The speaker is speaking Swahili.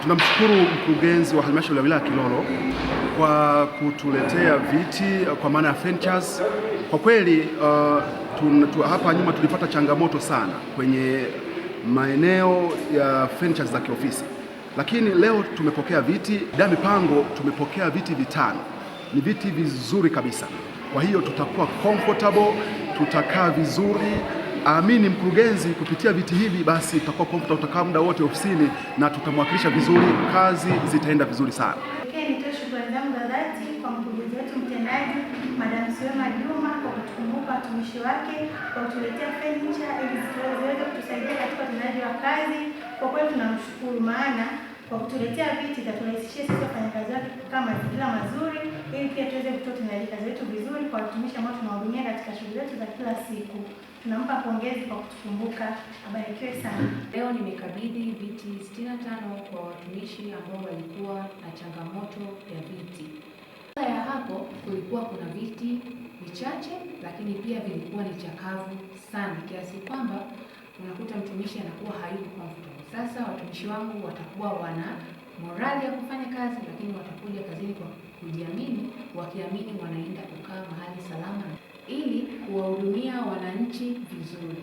Tunamshukuru mkurugenzi wa halmashauri ya wilaya Kilolo kwa kutuletea viti kwa maana ya furnitures. Kwa kweli hapa nyuma tulipata changamoto sana kwenye maeneo ya furnitures za kiofisi, lakini leo tumepokea viti mipango, tumepokea viti vitano. Ni viti vizuri kabisa, kwa hiyo tutakuwa comfortable, tutakaa vizuri. Amini mkurugenzi, kupitia viti hivi basi tutakuwa comfortable, tutakaa muda wote ofisini na tutamwakilisha vizuri, kazi zitaenda vizuri sana. Nitoe shukrani zangu za dhati kwa mkurugenzi wetu mtendaji Madam Siwema Juma kwa kutukumbuka watumishi wake kwa kutuletea furniture ili ziweze kutusaidia katika utendaji wa kazi. Kwa kweli tunamshukuru, maana kwa kutuletea viti itaturahisishia sisi wafanyakazi wake kukaa mazingira mazuri, ili pia tuweze kutoa utendaji kazi wetu vizuri kwa watumishi ambao tunawahudumia katika shughuli zetu za kila siku. Tunampa pongezi kwa kutukumbuka, abarikiwe sana. Leo nimekabidhi viti 65 kwa watumishi ambao walikuwa na changamoto ya viti. Baada ya hapo kulikuwa kuna viti vichache, lakini pia vilikuwa ni chakavu sana kiasi kwamba unakuta mtumishi anakuwa hayuko comfortable. Sasa watumishi wangu watakuwa wana morali ya kufanya kazi, lakini watakuja kazini kwa kujiamini, wakiamini wanaenda kukaa mahali salama ili kuwahudumia wananchi vizuri.